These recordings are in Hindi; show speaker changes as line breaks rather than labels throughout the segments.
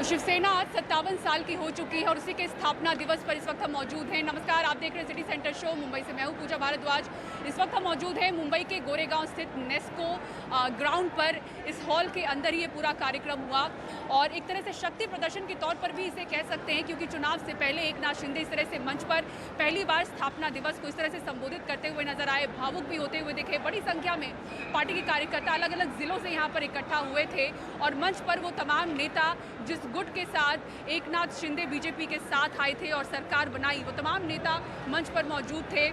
शिवसेना आज 57 साल की हो चुकी है और उसी के स्थापना दिवस पर इस वक्त हम मौजूद हैं। नमस्कार, आप देख रहे हैं सिटी सेंटर शो मुंबई से। मैं हूं पूजा भारद्वाज। इस वक्त हम मौजूद हैं मुंबई के गोरेगांव स्थित नेस्को ग्राउंड पर। इस हॉल के अंदर ये पूरा कार्यक्रम हुआ और एक तरह से शक्ति प्रदर्शन के तौर पर भी इसे कह सकते हैं, क्योंकि चुनाव से पहले एकनाथ शिंदे इस तरह से मंच पर पहली बार स्थापना दिवस को इस तरह से संबोधित करते हुए नजर आए, भावुक भी होते हुए दिखे। बड़ी संख्या में पार्टी के कार्यकर्ता अलग अलग जिलों से यहाँ पर इकट्ठा हुए थे और मंच पर वो तमाम नेता जिस गुट के साथ एकनाथ शिंदे बीजेपी के साथ आए थे और सरकार बनाई, वो तमाम नेता मंच पर मौजूद थे।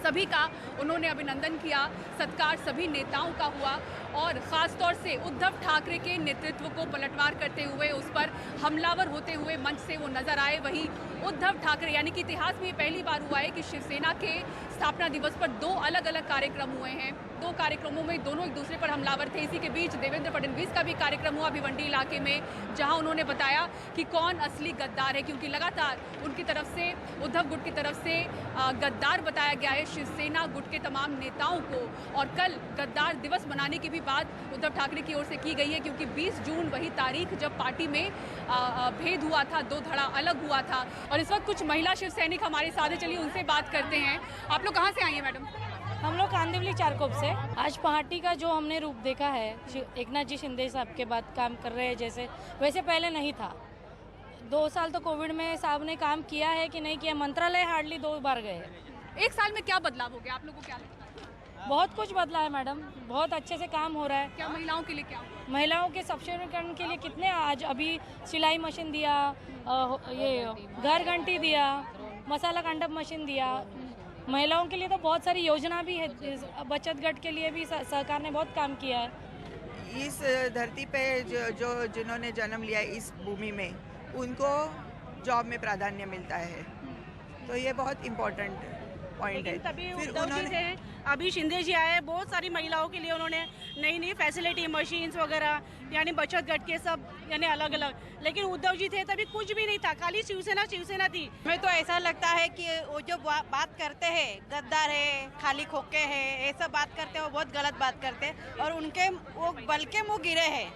सभी का उन्होंने अभिनंदन किया, सत्कार सभी नेताओं का हुआ और ख़ास तौर से उद्धव ठाकरे के नेतृत्व को पलटवार करते हुए उस पर हमलावर होते हुए मंच से वो नजर आए। वहीं उद्धव ठाकरे, यानी कि इतिहास में ये पहली बार हुआ है कि शिवसेना के स्थापना दिवस पर दो अलग अलग कार्यक्रम हुए हैं। दो कार्यक्रमों में दोनों एक दूसरे पर हमलावर थे। इसी के बीच देवेंद्र फडणवीस का भी कार्यक्रम हुआ भिवंडी इलाके में, जहां उन्होंने बताया कि कौन असली गद्दार है, क्योंकि लगातार उनकी तरफ से, उद्धव गुट की तरफ से गद्दार बताया गया है शिवसेना गुट के तमाम नेताओं को। और कल गद्दार दिवस मनाने की भी बात उद्धव ठाकरे की ओर से की गई है, क्योंकि 20 जून वही तारीख जब पार्टी में भेद हुआ था, दो धड़ा अलग हुआ था। और इस वक्त कुछ महिला शिव सैनिक हमारे साथ हैं, चलिए उनसे बात करते हैं। आप लोग कहाँ से आई हैं मैडम?
हम लोग कांदिवली चारकोप से। आज पार्टी का जो हमने रूप देखा है, एकनाथ जी शिंदे साहब के बाद काम कर रहे हैं जैसे, वैसे पहले नहीं था। 2 साल तो कोविड में साहब ने काम किया है कि नहीं किया, मंत्रालय हार्डली 2 बार गए।
एक साल में क्या बदलाव हो गया, आप लोगों को क्या लगता है?
बहुत कुछ बदला है मैडम, बहुत अच्छे से काम हो रहा है।
क्या महिलाओं के लिए क्या?
महिलाओं के सशक्तिकरण के लिए कितने, आज अभी सिलाई मशीन दिया, ये घर घंटी दिया, मसाला कांडप मशीन दिया। महिलाओं के लिए तो बहुत सारी योजना भी है, बचत गट के लिए भी सरकार ने बहुत काम किया है।
इस धरती पे जो जिन्होंने जन्म लिया इस भूमि में, उनको जॉब में प्राधान्य मिलता है, तो ये बहुत इम्पोर्टेंट पॉइंट है।
तभी
फिर
उद्धव जी थे, अभी शिंदे जी आए, बहुत सारी महिलाओं के लिए उन्होंने नई नई फैसिलिटी, मशीन्स वगैरह, यानी बचत गट के सब, यानी अलग अलग। लेकिन उद्धव जी थे तभी कुछ भी नहीं था, खाली शिवसेना शिवसेना थी।
हमें तो ऐसा लगता है कि वो जो बात करते हैं गद्दार है, खाली खोखे है, ये सब बात करते हैं, वो बहुत गलत बात करते हैं और उनके वो बल के मुँह गिरे हैं।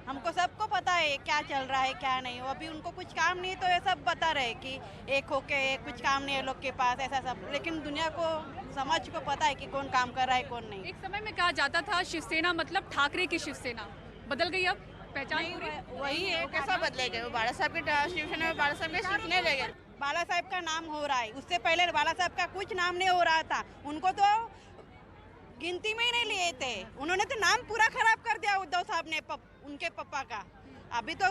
हमको सबको पता है क्या चल रहा है क्या नहीं। अभी उनको कुछ काम नहीं तो ये सब बता रहे कि एक होके कुछ काम नहीं है लोग के पास, ऐसा सब। लेकिन दुनिया को, समाज को पता है कि कौन काम कर रहा है कौन नहीं।
एक समय में कहा जाता था शिवसेना मतलब ठाकरे की शिवसेना, बदल गई अब पहचान पूरी?
वही है, कैसा बदलेगा? बाला साहब के शिवसेना में बाला साहब के सीखने लगे। बाला साहब का नाम हो रहा है, उससे पहले बाला साहब का कुछ नाम नहीं हो रहा था। उनको तो गिनती में ही नहीं लिए थे, उन्होंने तो नाम पूरा खराब कर दिया उद्धव साहब ने, उनके पापा का। अभी तो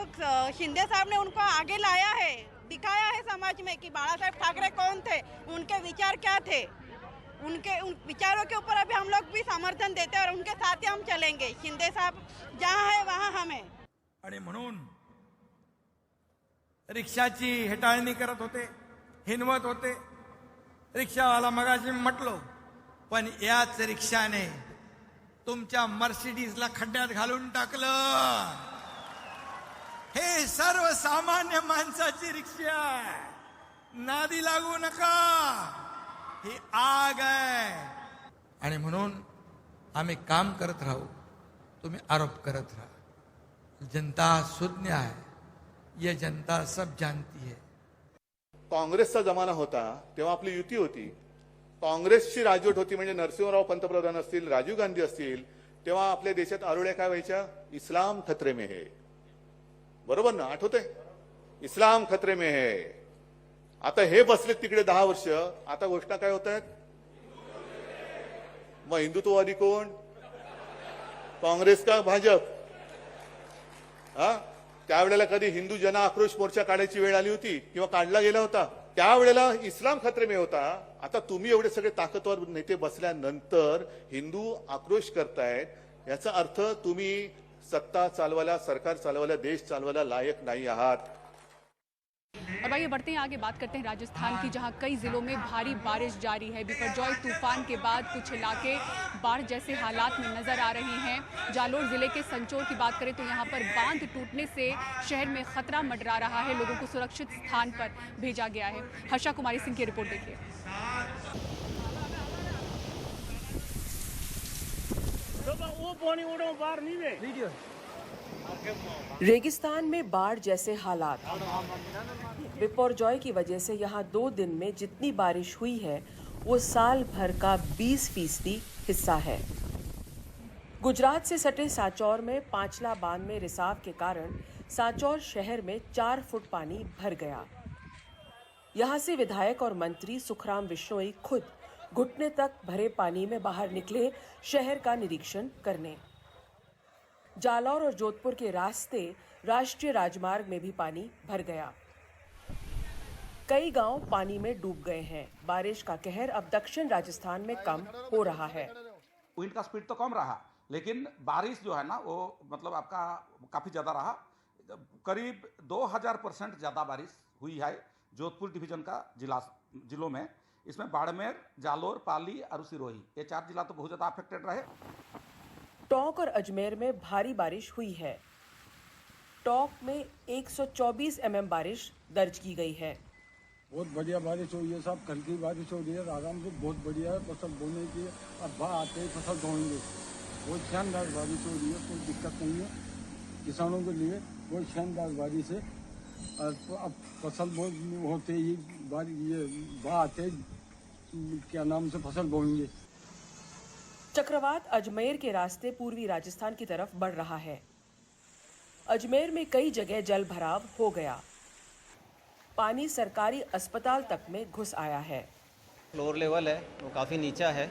शिंदे साहब ने उनको आगे लाया है, दिखाया है समाज में कि बाला साहब ठाकरे कौन थे, उनके विचार क्या थे। उन विचारों के ऊपर अभी हम लोग भी समर्थन देते हैं और उनके साथ ही हम चलेंगे। शिंदे साहब जहाँ है वहाँ हमें।
आणि म्हणून रिक्षाची हेटाळणी करत होते, हिनवत होते। रिक्षावाला मगाशी म्हटलो, पण याच रिक्षाने तुमच्या मर्सिडीजला खड्ड्यात घालून टाकलं। हे सर्वसामान्य माणसाची रिक्षा आहे, नादी लागू नका, ही आग आहे। आणि म्हणून आम्ही काम करत राहू, तुम्ही आरोप करत राहा। जनता सुज्ञ है, ये जनता सब जानती है।
काँग्रेसचा जमाना होता तेव्हा आपली युती होती, काँग्रेसची राजवट होती, म्हणजे नरसिंहराव पंतप्रधान असतील, राजीव गांधी असतील, तेव्हा आपल्या देशात आरोळ्या काय व्हायच्या? इस्लाम खतरे में है, बरोबर ना? आठवतंय? इस्लाम खतरे में है। आता हे बसले तिकडे 10 वर्ष, आता घोषणा काय होत आहेत? मग हिंदुत्ववादी कोण? काँग्रेस का भाजप? त्यावेळेला कधी हिंदू जन आक्रोश मोर्चा काढायची वेळ आली होती किंवा काढला गेला होता? त्यावेळेला इस्लाम खतरे में होता। आता तुम्ही एवढे सगळे ताकदवर नेते बसल्यानंतर हिंदू आक्रोश करतायत, याचा अर्थ तुम्ही सत्ता चालवायला, सरकार चालवायला, देश चालवायला लायक नहीं आहात।
और आइए बढ़ते हैं आगे, बात करते हैं राजस्थान की, जहां कई जिलों में भारी बारिश जारी है। बिपरजॉय तूफान के बाद कुछ इलाके बाढ़ जैसे हालात में नजर आ रहे हैं। जालोर जिले के संचोर की बात करें तो यहां पर बांध टूटने से शहर में खतरा मंडरा रहा है, लोगों को सुरक्षित स्थान पर भेजा गया है। हर्षा कुमारी सिंह की रिपोर्ट देखिए।
वो पानी उड़ो बाहर नहीं वे वीडियो रेगिस्तान में बाढ़ जैसे हालात। बिपरजॉय की वजह से यहाँ 2 दिन में जितनी बारिश हुई है वो साल भर का 20% हिस्सा है। गुजरात से सटे सांचौर में पांचला बांध में रिसाव के कारण सांचौर शहर में 4 फुट पानी भर गया। यहाँ से विधायक और मंत्री सुखराम विश्नोई खुद घुटने तक भरे पानी में बाहर निकले शहर का निरीक्षण करने। जालौर और जोधपुर के रास्ते राष्ट्रीय राजमार्ग में भी पानी भर गया। कई गांव पानी में डूब गए हैं। बारिश का कहर अब दक्षिण राजस्थान में कम हो रहा है।
विंड का स्पीड तो कम रहा, लेकिन बारिश जो है ना वो मतलब आपका काफी ज्यादा रहा। करीब 2000% ज्यादा बारिश हुई है जोधपुर डिवीजन का जिलों में। इसमें बाड़मेर, जालोर, पाली और सिरोही, ये 4 जिला तो बहुत ज्यादा अफेक्टेड रहे।
टोंक और अजमेर में भारी बारिश हुई है। टोंक में 124 mm बारिश दर्ज की गई है।
बहुत बढ़िया बारिश हुई है साहब, कल की बारिश हो रही है आराम से, बहुत बढ़िया है। फसल बोने की अब बाढ़ आते ही फसल बोएंगे। बहुत शानदार बारिश हो रही है, कोई दिक्कत नहीं है किसानों के लिए। बहुत शानदार बारिश है। अब फसल होते ही बाढ़ आते क्या नाम से फसल बोएंगे।
चक्रवात अजमेर के रास्ते पूर्वी राजस्थान की तरफ बढ़ रहा है। अजमेर में कई जगह जल भराव हो गया। पानी सरकारी अस्पताल तक में घुस आया है।
फ्लोर लेवल है वो काफ़ी नीचा है।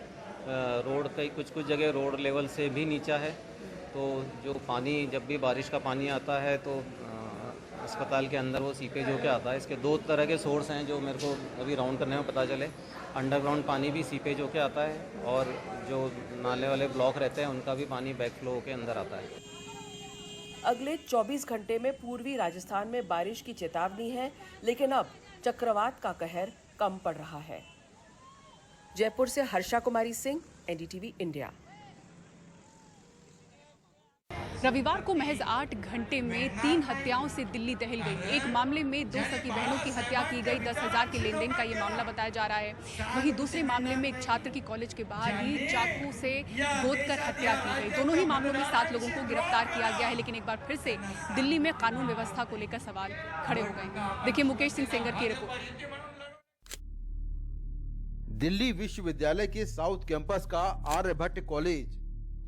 रोड कई कुछ जगह रोड लेवल से भी नीचा है। तो जो पानी जब भी बारिश का पानी आता है तो अस्पताल के अंदर वो सीपेज होके आता है। इसके 2 तरह के सोर्स हैं जो मेरे को अभी राउंड करने में पता चले। अंडरग्राउंड पानी भी सीपेज होके आता है और जो नाले वाले ब्लॉक रहते हैं उनका भी पानी बैक फ्लो होके अंदर आता है।
अगले 24 घंटे में पूर्वी राजस्थान में बारिश की चेतावनी है, लेकिन अब चक्रवात का कहर कम पड़ रहा है। जयपुर से हर्षा कुमारी सिंह, एनडीटीवी इंडिया।
रविवार को महज 8 घंटे में 3 हत्याओं से दिल्ली दहल गई। एक मामले में 2 सगी बहनों की हत्या की गई। 10,000 के लेन देन का ये मामला बताया जा रहा है। वहीं दूसरे मामले में एक छात्र की कॉलेज के बाहर ही चाकू से गोदकर हत्या की गई। दोनों ही मामलों में 7 लोगों को गिरफ्तार किया गया है। लेकिन एक बार फिर से दिल्ली में कानून व्यवस्था को लेकर सवाल खड़े हो गए। देखिए मुकेश सिंह सेंगर की रिपोर्ट।
दिल्ली विश्वविद्यालय के साउथ कैंपस का आर्यभट्ट कॉलेज।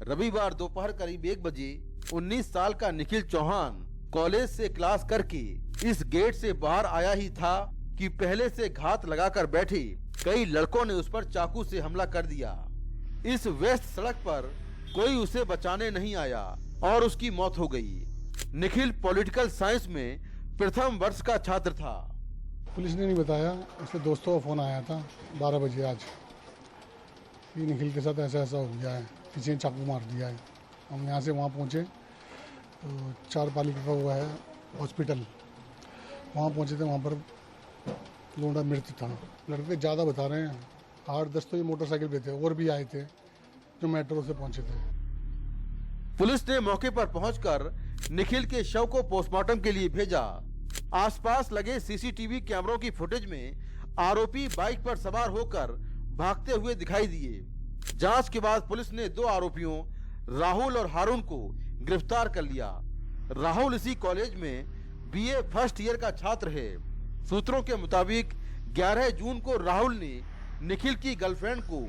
रविवार दोपहर करीब 1 बजे 19 साल का निखिल चौहान कॉलेज से क्लास करके इस गेट से बाहर आया ही था कि पहले से घात लगाकर बैठे कई लड़कों ने उस पर चाकू से हमला कर दिया। इस व्यस्त सड़क पर कोई उसे बचाने नहीं आया और उसकी मौत हो गई। निखिल पॉलिटिकल साइंस में प्रथम वर्ष का छात्र था।
पुलिस ने नहीं बताया, उसके दोस्तों का फोन आया था 12 बजे आज कि निखिल के साथ ऐसा ऐसा हो गया है, किसी ने चाकू मार दिया है। हम यहाँ से वहाँ पहुँचे तो 4 पालिका का हुआ है हॉस्पिटल, वहाँ पहुँचे थे। वहाँ पर लोंडा मृत था। लड़के ज़्यादा बता रहे हैं, 8-10 तो ये मोटरसाइकिल पे थे, और भी आए थे जो मेट्रो से पहुँचे थे।
पुलिस ने मौके पर पहुंचकर निखिल के शव को पोस्टमार्टम के लिए भेजा। आसपास लगे सीसीटीवी कैमरों की फुटेज में आरोपी बाइक पर सवार होकर भागते हुए दिखाई दिए। जांच के बाद पुलिस ने 2 आरोपियों राहुल और हारून को गिरफ्तार कर लिया। राहुल इसी कॉलेज में बीए फर्स्ट ईयर का छात्र है। सूत्रों के मुताबिक 11 जून को राहुल ने निखिल की गर्लफ्रेंड को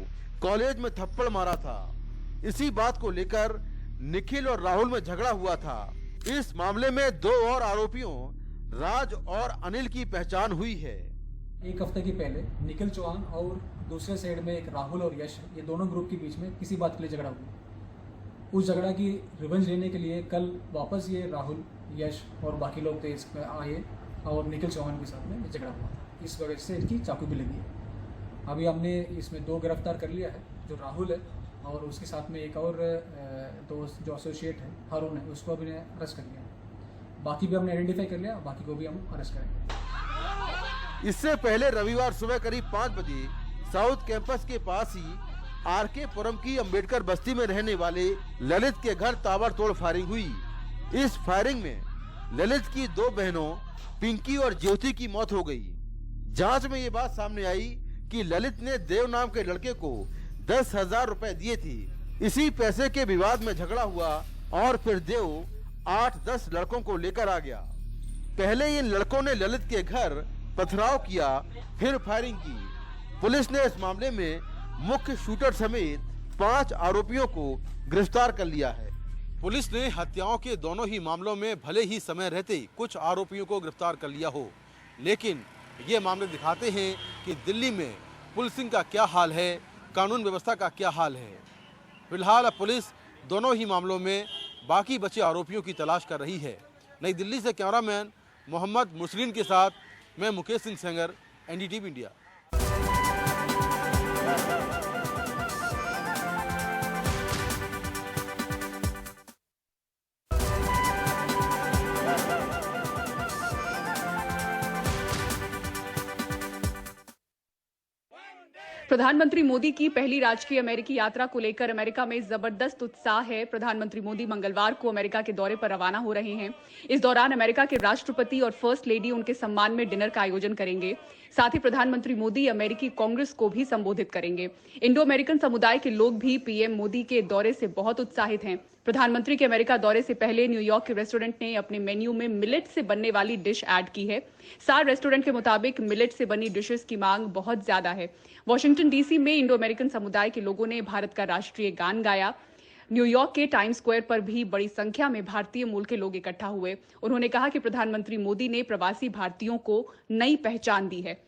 कॉलेज में थप्पड़ मारा था। इसी बात को लेकर निखिल और राहुल में झगड़ा हुआ था। इस मामले में 2 और आरोपियों राज और अनिल की पहचान हुई है।
एक हफ्ते की पहले निखिल चौहान और दूसरे साइड में एक राहुल और यश, ये दोनों ग्रुप के बीच में किसी बात के लिए झगड़ा हुआ। उस झगड़ा की रिवेंज लेने के लिए कल वापस ये राहुल, यश और बाकी लोग थे इसमें आए और निखिल चौहान के साथ में झगड़ा हुआ। इस वजह से इनकी चाकू भी लगी है। अभी हमने इसमें 2 गिरफ्तार कर लिया है, जो राहुल है और उसके साथ में एक और दोस्त जो एसोसिएट है हारून है, उसको अभी अरेस्ट कर लिया। बाकी भी हमने आइडेंटिफाई कर लिया, बाकी को भी हम अरेस्ट करेंगे।
इससे पहले रविवार सुबह करीब 5 बजे साउथ कैंपस के पास ही आरके पुरम की अंबेडकर बस्ती में रहने वाले ललित के घर ताबड़तोड़ फायरिंग हुई। इस फायरिंग में ललित की 2 बहनों पिंकी और ज्योति की मौत हो गई। जांच में ये बात सामने आई कि ललित ने देव नाम के लड़के को 10,000 रुपए दिए थे। इसी पैसे के विवाद में झगड़ा हुआ और फिर देव 8-10 लड़कों को लेकर आ गया। पहले इन लड़कों ने ललित के घर पथराव किया, फिर फायरिंग की। पुलिस ने इस मामले में मुख्य शूटर समेत 5 आरोपियों को गिरफ्तार कर लिया है। पुलिस ने हत्याओं के दोनों ही मामलों में भले ही समय रहते कुछ आरोपियों को गिरफ्तार कर लिया हो, लेकिन ये मामले दिखाते हैं कि दिल्ली में पुलिसिंग का क्या हाल है, कानून व्यवस्था का क्या हाल है। फिलहाल अब पुलिस दोनों ही मामलों में बाकी बचे आरोपियों की तलाश कर रही है। नई दिल्ली से कैमरामैन मोहम्मद मुसलिन के साथ मैं मुकेश सिंह सेंगर, एनडीटीवी इंडिया।
प्रधानमंत्री मोदी की पहली राजकीय अमेरिकी यात्रा को लेकर अमेरिका में जबरदस्त उत्साह है। प्रधानमंत्री मोदी मंगलवार को अमेरिका के दौरे पर रवाना हो रहे हैं। इस दौरान अमेरिका के राष्ट्रपति और फर्स्ट लेडी उनके सम्मान में डिनर का आयोजन करेंगे। साथ ही प्रधानमंत्री मोदी अमेरिकी कांग्रेस को भी संबोधित करेंगे। इंडो अमेरिकन समुदाय के लोग भी पीएम मोदी के दौरे से बहुत उत्साहित हैं। प्रधानमंत्री के अमेरिका दौरे से पहले न्यूयॉर्क के रेस्टोरेंट ने अपने मेन्यू में मिलेट से बनने वाली डिश ऐड की है। सार रेस्टोरेंट के मुताबिक मिलेट से बनी डिशेस की मांग बहुत ज्यादा है। वॉशिंगटन डीसी में इंडो अमेरिकन समुदाय के लोगों ने भारत का राष्ट्रीय गान गाया। न्यूयॉर्क के टाइम्स स्क्वायर पर भी बड़ी संख्या में भारतीय मूल के लोग इकट्ठा हुए। उन्होंने कहा कि प्रधानमंत्री मोदी ने प्रवासी भारतीयों को नई पहचान दी है।